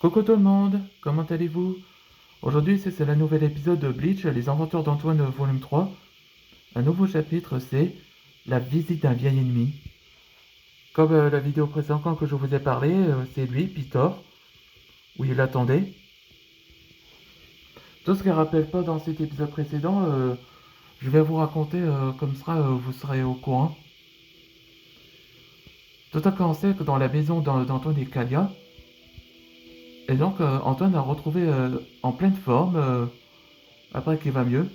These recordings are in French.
Coucou tout le monde, comment allez-vous? Aujourd'hui c'est le nouvel épisode de Bleach, les aventures d'Antoine volume 3. Un nouveau chapitre, c'est la visite d'un vieil ennemi. Comme la vidéo précédente que je vous ai parlé, c'est lui, Pitor, où il attendait. Tout ce qu'il ne rappelle pas dans cet épisode précédent, je vais vous raconter comme ça vous serez au courant. Tout a commencé que dans la maison d'Antoine et Kalia. Et donc Antoine a retrouvé en pleine forme, après qu'il va mieux.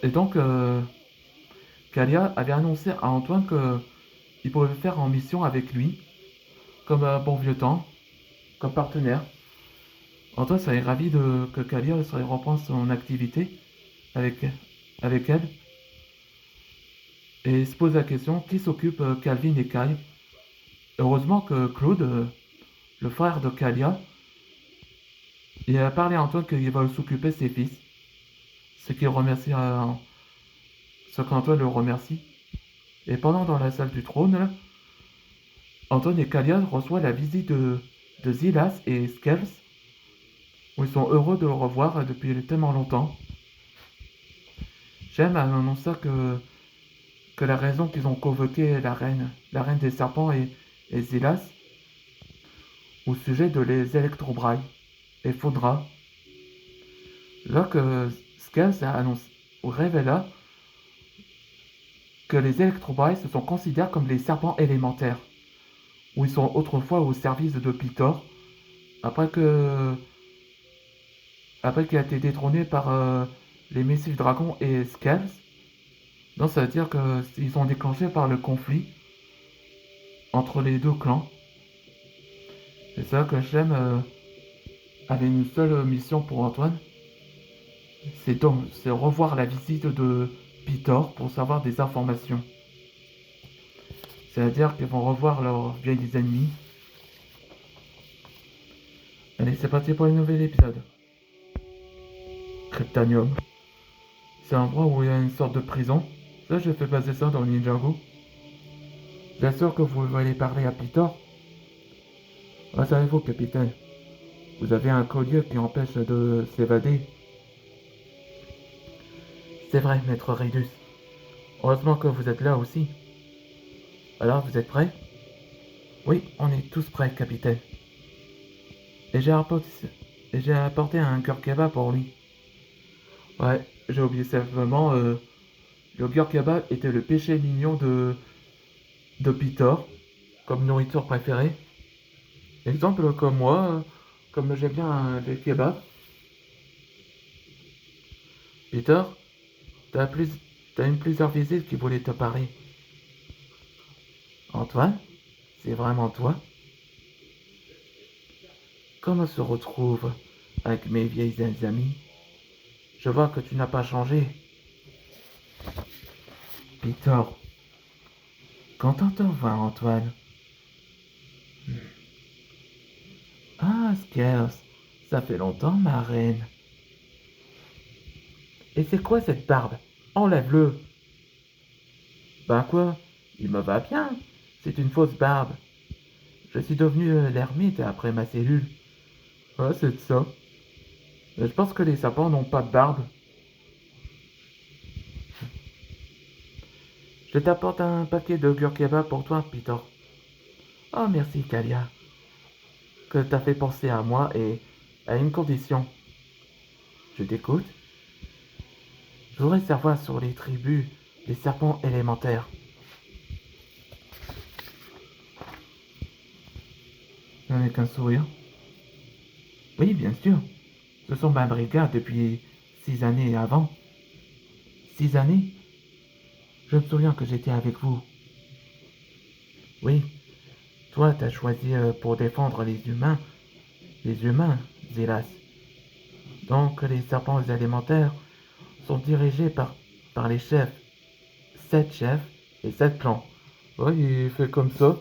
Et donc Kalia avait annoncé à Antoine qu'il pouvait faire en mission avec lui, comme un bon vieux temps, comme partenaire. Antoine serait ravi que Kalia serait reprendre son activité avec, avec elle. Et il se pose la question, qui s'occupe Calvin et Kai? Heureusement que Claude, le frère de Kalia, il a parlé à Antoine qu'il va s'occuper de ses fils. Ce qu'il remercie, ce qu'Antoine le remercie. Et pendant dans la salle du trône, là, Antoine et Kalia reçoivent la visite de Zilas et Skels, où ils sont heureux de le revoir depuis tellement longtemps. J'aime annoncer que la raison qu'ils ont convoqué la reine des serpents et Zilas, au sujet de les électrobrailles et Faudra. Là que Skels a annoncé, révéla que les électrobrailles se sont considérés comme les serpents élémentaires, où ils sont autrefois au service de Pitor, après que après qu'il a été détrôné par les Messieurs Dragons et Scales. Donc ça veut dire qu'ils sont déclenchés par le conflit entre les deux clans. C'est ça que Shem avait une seule mission pour Antoine. C'est revoir la visite de Pitor pour savoir des informations. C'est-à-dire qu'ils vont revoir leurs vieilles ennemis. Allez, c'est parti pour un nouvel épisode. Cryptanium. C'est un endroit où il y a une sorte de prison. Ça, je fais passer ça dans Ninjago. Bien sûr que vous allez parler à Pitor. Ah, savez-vous, capitaine, vous avez un collier qui empêche de s'évader. C'est vrai, maître Redus. Heureusement que vous êtes là aussi. Alors, vous êtes prêts? Oui, on est tous prêts, capitaine. Et j'ai apporté un cœur kebab pour lui. Ouais, j'ai oublié simplement, le cœur kebab était le péché mignon de Pitor, comme nourriture préférée. Exemple comme moi, comme j'aime bien les kebabs. Peter, t'as plus, t'as une plusieurs visites qui voulaient te parler. Antoine, c'est vraiment toi? Comment se retrouve avec mes vieilles amies? Je vois que tu n'as pas changé. Peter, quand on te voit, Antoine? Ah, Skers, ça fait longtemps, ma reine. Et c'est quoi cette barbe? Enlève-le. Ben quoi? Il me va bien. C'est une fausse barbe. Je suis devenu l'ermite après ma cellule. Ah, c'est ça. Je pense que les sapins n'ont pas de barbe. Je t'apporte un paquet de gurkeba pour toi, Peter. Oh, merci, Kalia. Que t'as fait penser à moi et à une condition. Je t'écoute. Je voudrais savoir sur les tribus des serpents élémentaires. Avec un sourire. Oui, bien sûr. Ce sont ma brigade depuis 6 années avant. 6 années? Je me souviens que j'étais avec vous. Oui, toi, t'as choisi pour défendre les humains. Les humains, Zélas. Donc, les serpents élémentaires sont dirigés par les chefs. 7 chefs et 7 clans. Oui, il fait comme ça.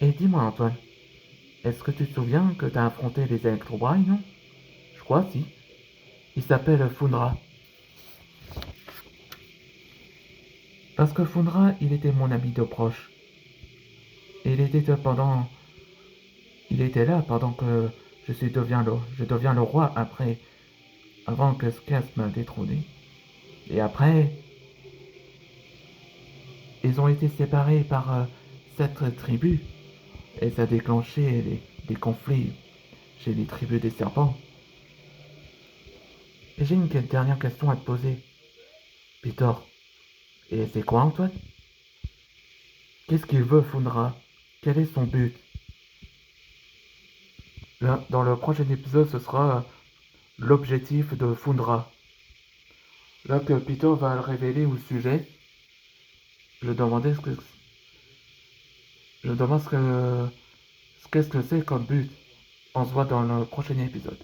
Et dis-moi, Antoine, est-ce que tu te souviens que t'as affronté les électrobrailles, non? Je crois, si. Il s'appelle Fundra. Parce que Fundra, il était mon ami de proche. Et il était là pendant que je deviens le roi avant que Skaz m'a détrôné. Et après, ils ont été séparés par cette tribu. Et ça a déclenché des conflits chez les tribus des serpents. Et j'ai une dernière question à te poser, Peter. Et c'est quoi, Antoine? Qu'est-ce qu'il veut, Fundra? Quel est son but? Là, dans le prochain épisode, ce sera l'objectif de Fundra. Là que Peter va le révéler au sujet, je demandais je demande qu'est-ce que c'est comme but. On se voit dans le prochain épisode.